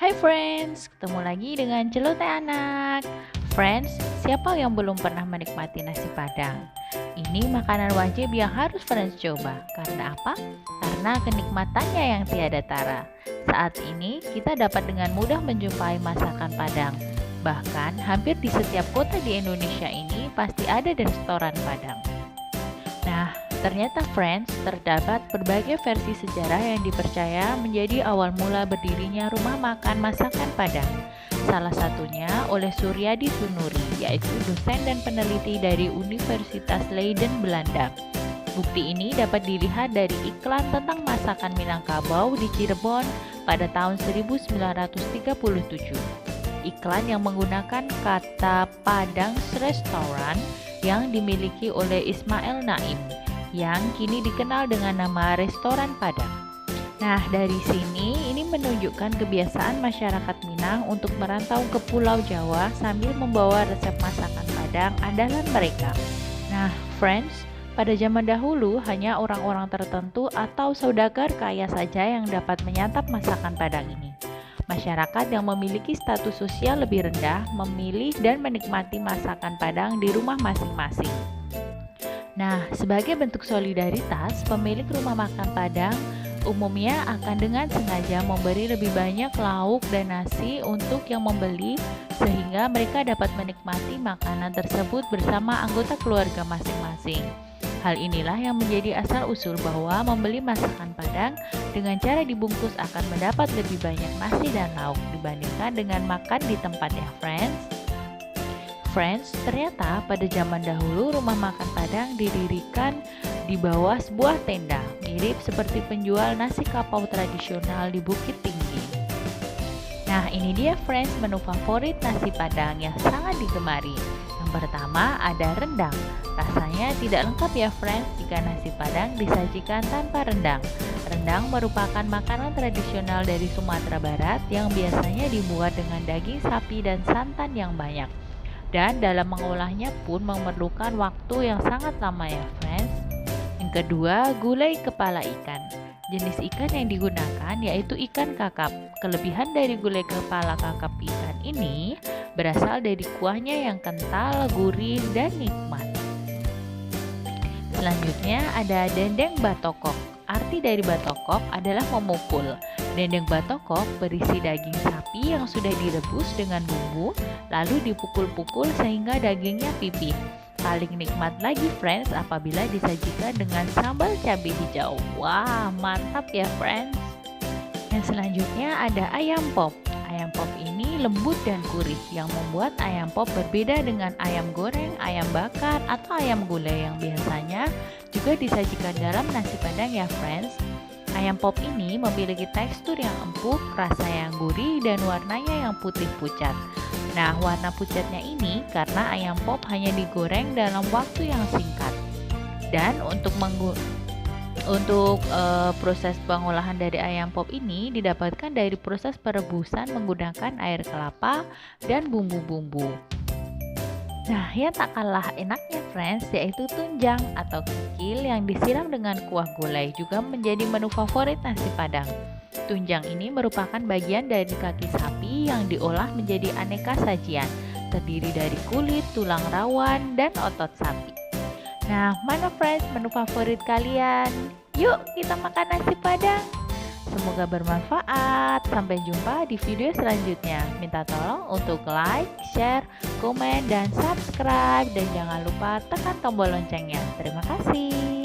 Hai friends, ketemu lagi dengan Celoteh Anak. Friends, siapa yang belum pernah menikmati nasi Padang? Ini makanan wajib yang harus friends coba. Karena apa? Karena kenikmatannya yang tiada tara. Saat ini kita dapat dengan mudah menjumpai masakan Padang. Bahkan hampir di setiap kota di Indonesia ini pasti ada restoran Padang. Nah, ternyata friends, terdapat berbagai versi sejarah yang dipercaya menjadi awal mula berdirinya rumah makan masakan Padang. Salah satunya oleh Suryadi Sunuri, yaitu dosen dan peneliti dari Universitas Leiden, Belanda. Bukti ini dapat dilihat dari iklan tentang masakan Minangkabau di Cirebon pada tahun 1937. Iklan yang menggunakan kata Padang Restoran yang dimiliki oleh Ismail Naim, yang kini dikenal dengan nama Restoran Padang. Nah, dari sini ini menunjukkan kebiasaan masyarakat Minang untuk merantau ke Pulau Jawa sambil membawa resep masakan Padang andalan mereka. Nah, friends, pada zaman dahulu hanya orang-orang tertentu atau saudagar kaya saja yang dapat menyantap masakan Padang ini. Masyarakat yang memiliki status sosial lebih rendah memilih dan menikmati masakan Padang di rumah masing-masing. Nah, sebagai bentuk solidaritas, pemilik rumah makan Padang umumnya akan dengan sengaja memberi lebih banyak lauk dan nasi untuk yang membeli sehingga mereka dapat menikmati makanan tersebut bersama anggota keluarga masing-masing. Hal inilah yang menjadi asal-usul bahwa membeli masakan Padang dengan cara dibungkus akan mendapat lebih banyak nasi dan lauk dibandingkan dengan makan di tempat ya friends. Friends, ternyata pada zaman dahulu rumah makan Padang didirikan di bawah sebuah tenda, mirip seperti penjual nasi kapau tradisional di Bukit Tinggi. Nah, ini dia friends menu favorit nasi Padang yang sangat digemari. Yang pertama ada rendang. Rasanya tidak lengkap ya friends jika nasi Padang disajikan tanpa rendang. Rendang merupakan makanan tradisional dari Sumatera Barat yang biasanya dibuat dengan daging sapi dan santan yang banyak. Dan dalam mengolahnya pun memerlukan waktu yang sangat lama ya friends. Yang kedua, gulai kepala ikan. Jenis ikan yang digunakan yaitu ikan kakap. Kelebihan dari gulai kepala kakap ikan ini berasal dari kuahnya yang kental, gurih, dan nikmat. Selanjutnya ada dendeng batokok. Arti dari batokok adalah memukul. Dendeng batokok berisi daging sapi yang sudah direbus dengan bumbu, lalu dipukul-pukul sehingga dagingnya pipih. Paling nikmat lagi friends apabila disajikan dengan sambal cabai hijau. Wah, mantap ya friends. Yang selanjutnya ada ayam pop. Ayam pop ini lembut dan gurih yang membuat ayam pop berbeda dengan ayam goreng, ayam bakar, atau ayam gulai yang biasanya juga disajikan dalam nasi Padang ya friends. Ayam pop ini memiliki tekstur yang empuk, rasa yang gurih, dan warnanya yang putih pucat. Nah, warna pucatnya ini karena ayam pop hanya digoreng dalam waktu yang singkat. Dan untuk proses pengolahan dari ayam pop ini didapatkan dari proses perebusan menggunakan air kelapa dan bumbu-bumbu. Nah, yang tak kalah enaknya friends yaitu tunjang atau kikil yang disiram dengan kuah gulai juga menjadi menu favorit nasi Padang. Tunjang ini merupakan bagian dari kaki sapi yang diolah menjadi aneka sajian, terdiri dari kulit, tulang rawan, dan otot sapi. Nah, mana friends menu favorit kalian? Yuk kita makan nasi Padang. Semoga bermanfaat. Sampai jumpa di video selanjutnya. Minta tolong untuk like, share, komen, dan subscribe. Dan jangan lupa tekan tombol loncengnya. Terima kasih.